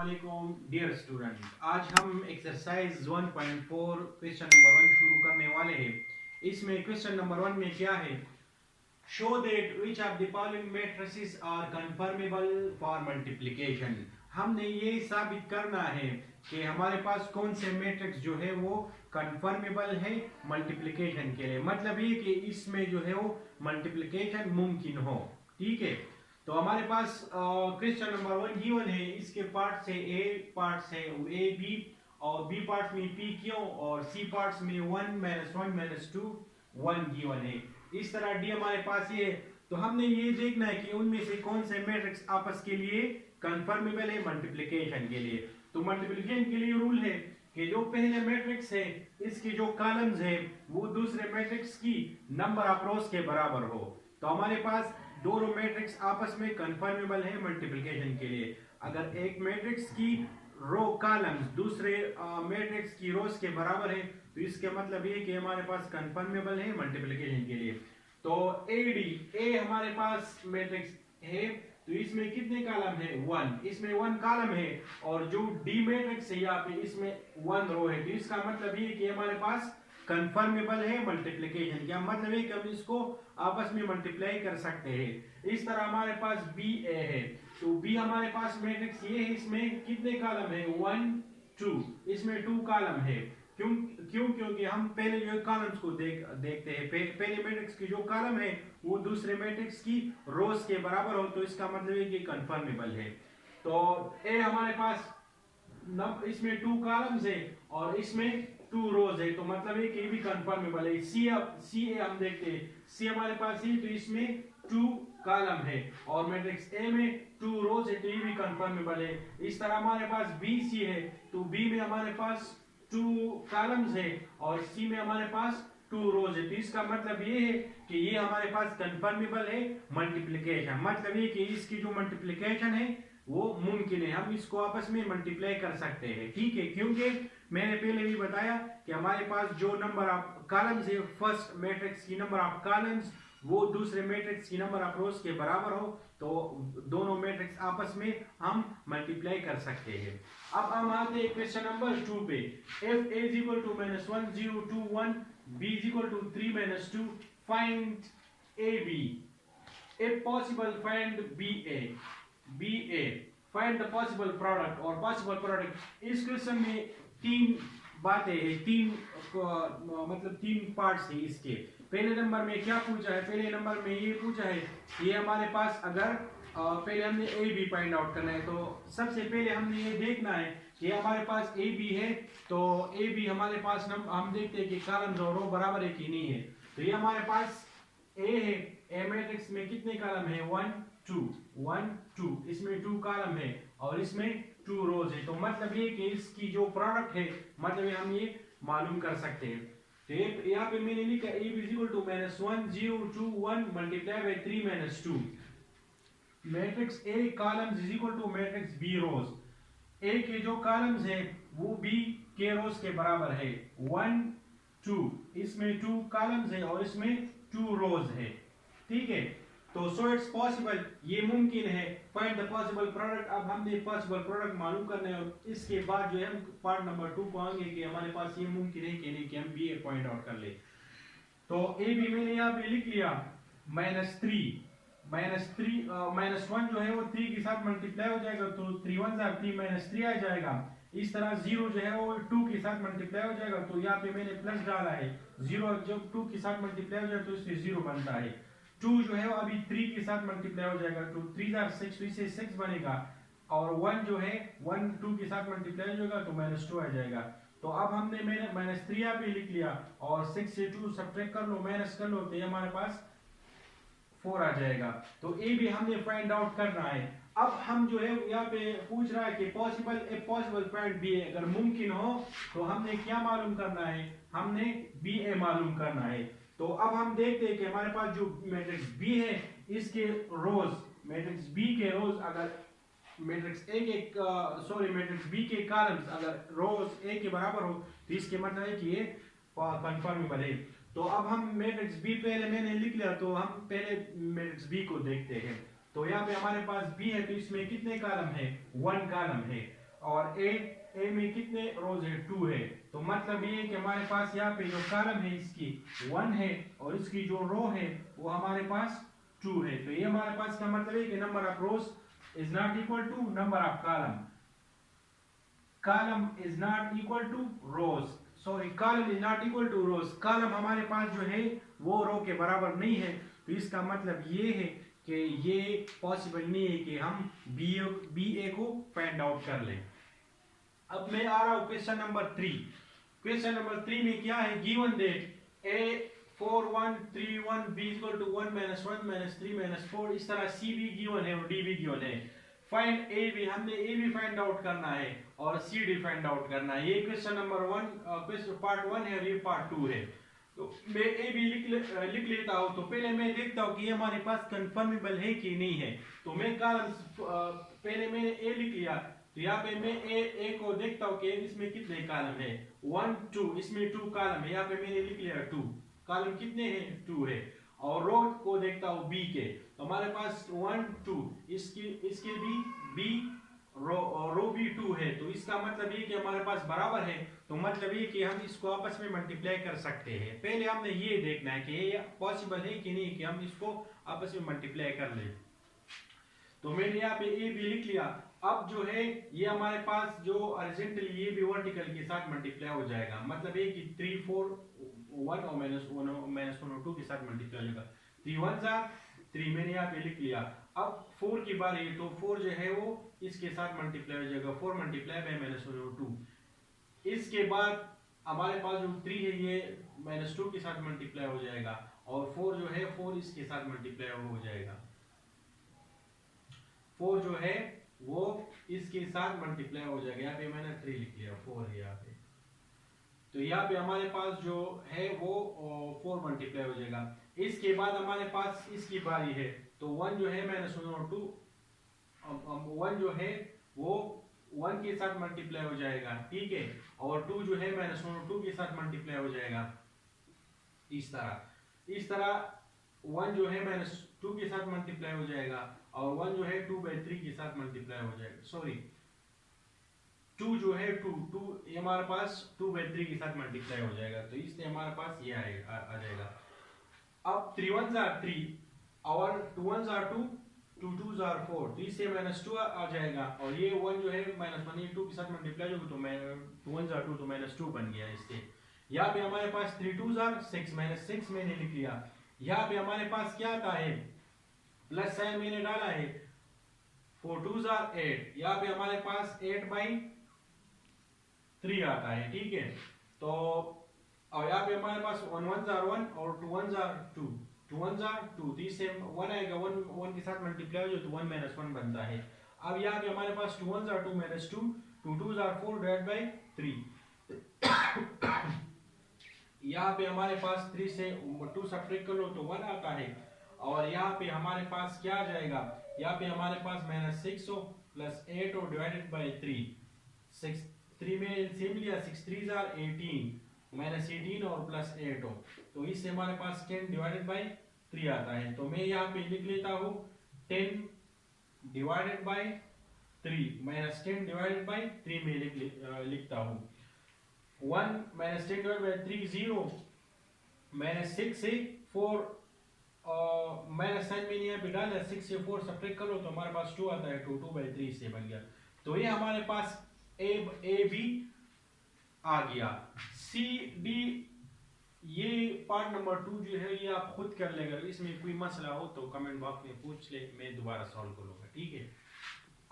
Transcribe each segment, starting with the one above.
अस्सलामुअलैकुम dear student, आज हम एक्सरसाइज 1.4 क्वेश्चन नंबर 1 शुरू करने वाले हैं। इसमें क्वेश्चन नंबर 1 में क्या है, show that which of the following matrices are conformable for multiplication. हमने ये साबित करना है कि हमारे पास कौन से मैट्रिक्स जो है वो कन्फर्मेबल है मल्टीप्लिकेशन के लिए। मतलब ये कि इसमें जो है वो मल्टीप्लिकेशन मुमकिन हो। ठीक है, तो हमारे पास क्वेश्चन नंबर 1 गिवन है। इसके पार्ट से ए पार्ट है ए बी, और बी पार्ट में पी क्यू, और सी पार्ट्स में 1 -1 -2 1 गिवन है। इस तरह डी हमारे पास ये है। तो हमने ये देखना है कि उनमें से कौन से मैट्रिक्स आपस के लिए कंफर्मेबल है मल्टीप्लिकेशन के लिए। तो मल्टीप्लिकेशन के लिए रूल है कि जो पहले मैट्रिक्स है इसके जो कॉलम्स है वो दूसरे मैट्रिक्स की नंबर ऑफ रोज के बराबर हो। तो हमारे पास दोनों मैट्रिक्स आपस में कंफर्मेबल है मल्टीप्लिकेशन के लिए। अगर एक मैट्रिक्स की रो कॉलम्स दूसरे मैट्रिक्स की रोज के बराबर है तो इसके मतलब ये कि हमारे पास कंफर्मेबल है मल्टीप्लिकेशन के लिए। तो ए हमारे पास मैट्रिक्स है, तो इसमें कितने कॉलम है 1, इसमें 1 कॉलम है, और जो डी मैट्रिक्स है यहाँ पे इसमें 1 रो है। तो इसका मतलब ये कि हमारे पास कंफर्मेबल है मल्टीप्लिकेशन। क्या मतलब है कि हम इसको आपस में मल्टीप्लाई कर सकते हैं। इस तरह हमारे पास बी ए है, तो बी हमारे पास मैट्रिक्स ये है, इसमें कितने कॉलम है 1 2, इसमें 2 कॉलम है। क्योंकि हम पहले जो कॉलम्स को देखते हैं। पहले मैट्रिक्स की जो कॉलम है वो दूसरे मैट्रिक्स की रोज के बराबर हो, तो इसका मतलब है कि कंफर्मेबल है। तो ए हमारे पास इसमें 2 कॉलम्स है और इसमें 2 रोज है, तो मतलब है कि ये भी कंफर्मेबल है। सी ए हम देखते हैं, सी हमारे पास है तो इसमें 2 कॉलम है, और मैट्रिक्स ए में 2 रोज है, तो ये भी कंफर्मेबल है। इस तरह हमारे पास बी सी है, तो बी में हमारे पास 2 कॉलम्स है और सी में हमारे पास 2 रोज है, तो इसका मतलब ये है कि ये हमारे पास कंफर्मेबल है मल्टीप्लिकेशन। मतलब ये कि इसकी जो मल्टीप्लिकेशन है वो मुमकिन है, हम इसको आपस में मल्टीप्लाई कर सकते हैं। ठीक है, क्योंकि मैंने पहले भी बताया कि हमारे पास जो नंबर ऑफ कॉलम्स है फर्स्ट मैट्रिक्स की नंबर ऑफ कॉलम्स वो दूसरे मैट्रिक्स की नंबर ऑफ रोज के बराबर हो, तो दोनों मैट्रिक्स आपस में हम मल्टीप्लाई कर सकते हैं। अब हम आते हैं क्वेश्चन नंबर 2 पे। if a is equal to -1 0 2 1, b is equal to 3 - 2, find ab, if possible find ba, find the possible product और possible product। इस क्वेश्चन में 3 बातें हैं, 3 पार्ट्स हैं इसके। पहले नंबर में क्या पूछा है, पहले नंबर में ये पूछा है ये हमारे पास अगर पहले हमने ए बी फाइंड आउट करना है, तो सबसे पहले हमने ये देखना है कि हमारे पास ए बी है। तो ए बी हमारे पास हम देखते हैं कि कॉलम्स और रो बराबर है कि नहीं है। तो ये हमारे पास ए है, ए मैट्रिक्स में कितने कॉलम है 1 2, इसमें 2 कॉलम है और इसमें 2 रोज है। तो मतलब ये कि इसकी जो प्रोडक्ट है मतलब हम ये मालूम कर सकते हैं। तो यहाँ पे मैंने लिखा a is equal to -1 0 2 1 multiplied by 3 - 2। Matrix A columns is equal to matrix B rows. A के जो कॉलम्स है वो B के रोज के बराबर है 1 2, इसमें 2 कॉलम्स है और इसमें 2 रोज है। ठीक है, तो सो इट्स पॉसिबल, ये मुमकिन है। Find the possible product. अब हमने पॉसिबल प्रोडक्ट मालूम करना है और इसके बाद जो है हम पार्ट नंबर 2 को आएंगे कि हमारे पास ये मुमकिन है कि नहीं कि हम बी ए पॉइंट आउट कर ले। तो ए बी मैंने यहाँ पे लिख लिया -3 -1 जो है वो 3 के साथ मल्टीप्लाई हो जाएगा, तो 3 1 3 -3 आ जाएगा। इस तरह 0 जो है वो 2 के साथ मल्टीप्लाई हो जाएगा, तो यहाँ पे मैंने प्लस डाला है। 0 जब 2 के साथ मल्टीप्लाई हो जाए तो इससे 0 बनता है। 2 जो है वो अभी 3 के साथ मल्टीप्लाई हो जाएगा, तो 3 6, तो इससे 6 बनेगा। और 1 जो है 1 2 के साथ मल्टीप्लाई हो जाएगा तो -2 आ जाएगा। तो अब हमने मैंने -3 यहाँ पे लिख लिया और 6 से 2 सब्ट्रैक्ट कर लो, माइनस कर लो, तो ये हमारे पास 4 आ जाएगा। तो ए भी हमने फाइंड आउट करना है। अब हम जो है यहाँ पे पूछ रहा है कि पॉसिबल फाइंड बी ए, अगर मुमकिन हो तो हमने क्या मालूम करना है, हमने बी ए मालूम करना है। तो अब हम देखते हैं कि हमारे पास जो मैट्रिक्स बी है इसके रोज, मैट्रिक्स बी के रोज अगर मैट्रिक्स ए के मैट्रिक्स बी के कॉलम्स अगर रोज ए के बराबर हो तो इसके मतलब है कि ये कंफर्मेबल है। तो अब हम मैट्रिक्स बी पहले मैंने लिख लिया, तो हम पहले मैट्रिक्स बी को देखते हैं। तो यहाँ पे हमारे पास बी है, तो इसमें कितने कॉलम है 1 कॉलम है, और ए में कितने रोज है 2 है, तो मतलब ये कि हमारे पास यहाँ पे जो कॉलम है इसकी 1 है और इसकी जो रो है वो हमारे पास 2 है। तो ये हमारे पास का मतलब है कि number of rows is not equal to number of column, column is not equal to rows, sorry column is not equal to rows, column हमारे पास जो है वो रो के बराबर नहीं है। तो इसका मतलब ये है कि ये पॉसिबल नहीं है कि हम बी ए को फाइंड आउट कर लें। अब मैं आ रहा हूं क्वेश्चन नंबर 3। क्वेश्चन नंबर 3 में क्या है, given that A 4 1 3 1 b equal to 1 1 3 4, इस तरह सी भी गिवन है और डी भी गिवन है। फाइंड ए बी, हमने ए भी फाइंड आउट करना है और सी डी फाइंड आउट करना है। ये क्वेश्चन नंबर 1 क्वेश्चन पार्ट 1 है और ये पार्ट 2 है। तो मैं ए बी लिख लेता हूं। तो पहले मैं देखता हूं कि ये हमारे पास कंफर्मेबल है कि नहीं है। तो मैं कॉलम पहले मैंने ए लिख लिया, तो यहाँ पे मैं ए को देखता हूँ कि इसमें कितने कॉलम है, 1 2, इसमें 2 कॉलम है, यहाँ पे मैंने लिख लिया 2 कॉलम कितने हैं 2 है। और रो को देखता हूँ बी के, तो हमारे पास 1 2, इसके भी बी रो भी 2 है। तो इसका मतलब ये कि हमारे पास बराबर है, तो मतलब ये कि हम इसको आपस में मल्टीप्लाई कर सकते हैं। पहले हमने ये देखना है कि ये पॉसिबल है कि नहीं कि हम इसको आपस में मल्टीप्लाई कर ले। तो मैंने यहाँ पे ए भी लिख लिया। अब जो है ये हमारे पास जो हॉरिजॉन्टली ये भी वर्टिकल के साथ मल्टीप्लाई हो जाएगा, मतलब ये कि 3 4 1 और -1 और 2 के साथ मल्टीप्लाई हो जाएगा। 3 1 3 मैंने यहाँ पे लिख लिया। अब 4 की बारी है, तो 4 जो है वो इसके साथ मल्टीप्लाई हो जाएगा, 4 मल्टीप्लाई बाय -1 और 2। इसके बाद हमारे पास जो 3 है ये -2 के साथ मल्टीप्लाई हो जाएगा और 4 जो है 4 इसके साथ मल्टीप्लाई हो जाएगा, 4 जो है वो इसके साथ मल्टीप्लाई हो जाएगा। यहाँ पे मैंने 3 लिख लिया, 4 है यहाँ पे। तो यहाँ पे हमारे पास जो है वो 4 मल्टीप्लाई हो जाएगा। इसके बाद हमारे पास इसकी बारी है, तो 1 जो है -1 और 2, 1 जो है वो 1 के साथ मल्टीप्लाई हो जाएगा, ठीक है, और 2 जो है -1 और 2 के साथ मल्टीप्लाई हो जाएगा। इस तरह 1 जो है -2 के साथ मल्टीप्लाई हो जाएगा और 1 जो है 2/3 के साथ मल्टीप्लाई हो जाएगा, सॉरी 2 जो है 2 ये हमारे पास 2/3 के साथ मल्टीप्लाई हो जाएगा। तो इसलिए हमारे पास ये आ जाएगा। अब 3 1 3 और 2 1 2 2 2 4, तो इससे -2 आ जाएगा और ये 1 जो है -1 ये 2 के साथ मल्टीप्लाई होगा, तो 2 1 2 तो -2 बन गया। इससे यहाँ पे हमारे पास 3 2 6 -6 मैंने लिख लिया। यहाँ पे हमारे पास क्या आता है, प्लस साइन मैंने डाला है, 4 2 8, यहाँ पे हमारे पास 8/3 आता है, ठीक है। तो और यहाँ पे हमारे पास 1 1 1 और 2 1 2, 2 1 2, तो इससे 1 आएगा, 1 के साथ मल्टीप्लाई हो तो 1 -1 बनता है। अब यहाँ पे हमारे पास 2 1 2 -2, 2 2 4 डिवाइड बाई 3। यहाँ पे हमारे पास 3 से 2 सब्ट्रैक्ट कर लो तो 1 आता है और यहाँ पे हमारे पास क्या आ जाएगा, यहाँ पे हमारे पास -6 हो प्लस 8 हो डिवाइडेड बाई 3, 6 3 में एलसीएम लिया, 6 3 18, -18 और प्लस 8 हो, तो इससे हमारे पास 10 डिवाइडेड बाई 3 आता है। तो मैं यहाँ पे लिख लेता हूँ 10 डिवाइडेड बाई 3 -10 डिवाइडेड बाई 3 में लिखता हूँ। 1 -10 डिवाइडेड बाई 3 0, -6 से 4 माइनस साइन मैंने यहाँ पे डाला, 6 से 4 सब्ट्रैक्ट कर लो तो हमारे पास 2 आता है, 2/3 से बन गया। तो ये हमारे पास ए बी आ गया। सी डी ये पार्ट नंबर 2 जो है ये आप खुद कर लेगा, इसमें कोई मसला हो तो कमेंट बॉक्स में पूछ ले, मैं दोबारा सॉल्व करूंगा, ठीक है।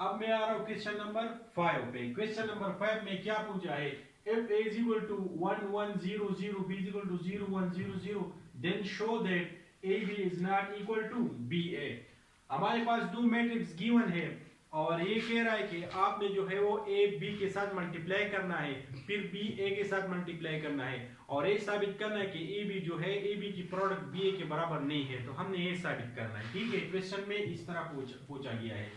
अब मैं आ रहा हूँ क्वेश्चन नंबर 5 पे। क्वेश्चन नंबर 5 में क्या पूछा है, if a is equal to 1 1 0 0, b is equal to 0 1 0 0, then show that AB is not equal to BA। हमारे पास दो मैट्रिक्स गिवन है और ये कह रहा है कि आपने जो है वो A B के साथ मल्टीप्लाई करना है, फिर B A के साथ मल्टीप्लाई करना है और ये साबित करना है कि AB जो है AB की प्रोडक्ट BA के बराबर नहीं है। तो हमने ये साबित करना है, ठीक है। क्वेश्चन में इस तरह पूछा गया है।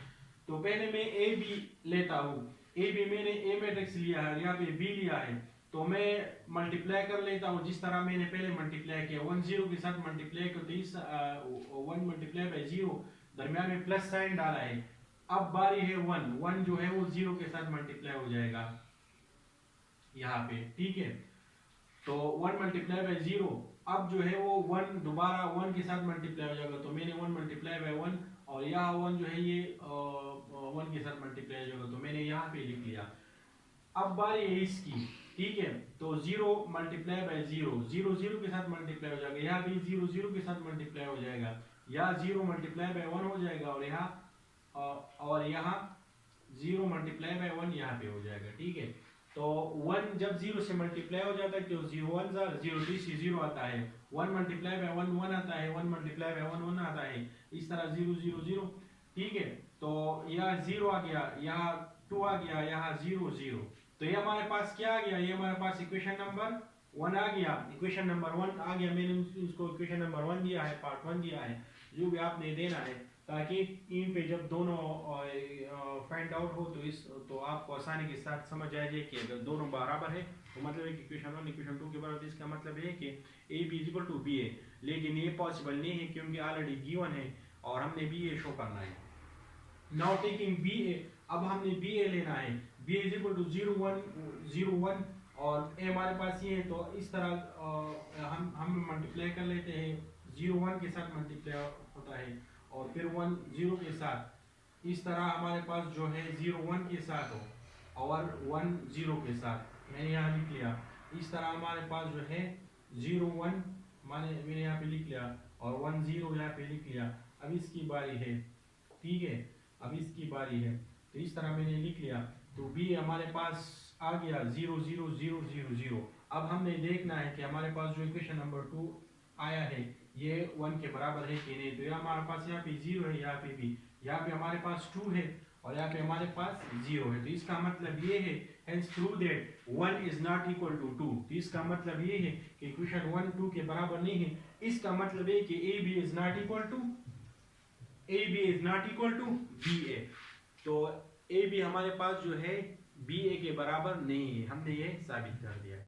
तो पहले मैं AB लेता हूँ, AB मैंने A मैट्रिक्स लिया है, यहाँ पे B लिया है, तो मैं मल्टीप्लाई कर लेता हूँ जिस तरह मैंने पहले मल्टीप्लाई किया। 1 0 के साथ मल्टीप्लाई को 1 मल्टीप्लाई बाई 0, दरम्यान में प्लस साइन डाला है, अब बारी है 1, 1 जो है वो 0 के साथ मल्टीप्लाई हो जाएगा यहाँ पे, ठीक है। तो 1 मल्टीप्लाई बाय 0, अब जो है वो 1 दोबारा 1 के साथ मल्टीप्लाई हो जाएगा, तो मैंने 1 मल्टीप्लाई बाय 1, और यहाँ 1 जो है ये 1 के साथ मल्टीप्लाई हो जाएगा, तो मैंने यहाँ पे लिख लिया। अब बारी है इसकी, ठीक है। तो 0 मल्टीप्लाई बाय 0, 0 0 के साथ मल्टीप्लाई हो जाएगा, यहाँ भी 0 0 के साथ मल्टीप्लाई हो जाएगा, यहाँ 0 मल्टीप्लाई बाय 1 हो जाएगा, और यहाँ 0 मल्टीप्लाई बाय 1 यहाँ पे हो जाएगा, ठीक है। तो 1 जब 0 से मल्टीप्लाई हो जाता है तो 0 1 0 3 से 0 आता है, 1 मल्टीप्लाई बाय 1 1 आता है, 1 मल्टीप्लाई बाय 1 1 आता है, इस तरह 0 0 0, ठीक है। तो यहाँ 0 आ गया, यहाँ 2 आ गया, यहाँ 0 0, तो ये हमारे पास क्या आ गया, ये हमारे पास इक्वेशन नंबर 1 आ गया, इक्वेशन नंबर 1 आ गया। मैंने इसको इक्वेशन नंबर 1 दिया है, पार्ट 1 दिया है, जो भी आपने देना है, ताकि इन पे जब दोनों फाइंड आउट हो तो आपको आसानी के साथ समझ आ जाए कि अगर दोनों बराबर है तो मतलब है कि इक्वेशन 1 इक्वेशन 2 के बराबर, इसका मतलब है कि A B is equal to B A, लेकिन ये पॉसिबल नहीं है क्योंकि ऑलरेडी गिवन है और हमने बी ए शो करना है। नाउ टेकिंग बी ए, अब हमने बी ए लेना है, बी इज इक्वल टू 0 1 0 1, और ए हमारे पास ये है, तो इस तरह हम मल्टीप्लाई कर लेते हैं, 0 1 के साथ मल्टीप्लाई होता है और फिर 1 0 के साथ, इस तरह हमारे पास जो है 0 1 के साथ हो और 1 0 के साथ, मैंने यहाँ लिख लिया। इस तरह हमारे पास जो है 0 1 मैंने यहाँ पे लिख लिया और 1 0 यहाँ पे लिख लिया। अब इसकी बारी है, ठीक है, अब इसकी बारी है, तो इस तरह मैंने लिख लिया। तो बी हमारे पास आ गया 0 0 0 0 0। अब हमने देखना है कि हमारे पास जो इक्वेशन नंबर 2 आया है ये 1 के बराबर है कि नहीं। तो यहाँ हमारे पास यहाँ पे 0 है, यहाँ पे भी, यहाँ पे हमारे पास 2 है और यहाँ पे हमारे पास 0 है, तो इसका मतलब ये है hence prove that 1 is not equal to 2। तो इसका मतलब ये है कि इक्वेशन 1 2 के बराबर नहीं है। इसका मतलब है कि AB is not equal to BA। तो AB हमारे पास जो है BA के बराबर नहीं है, हमने ये साबित कर दिया।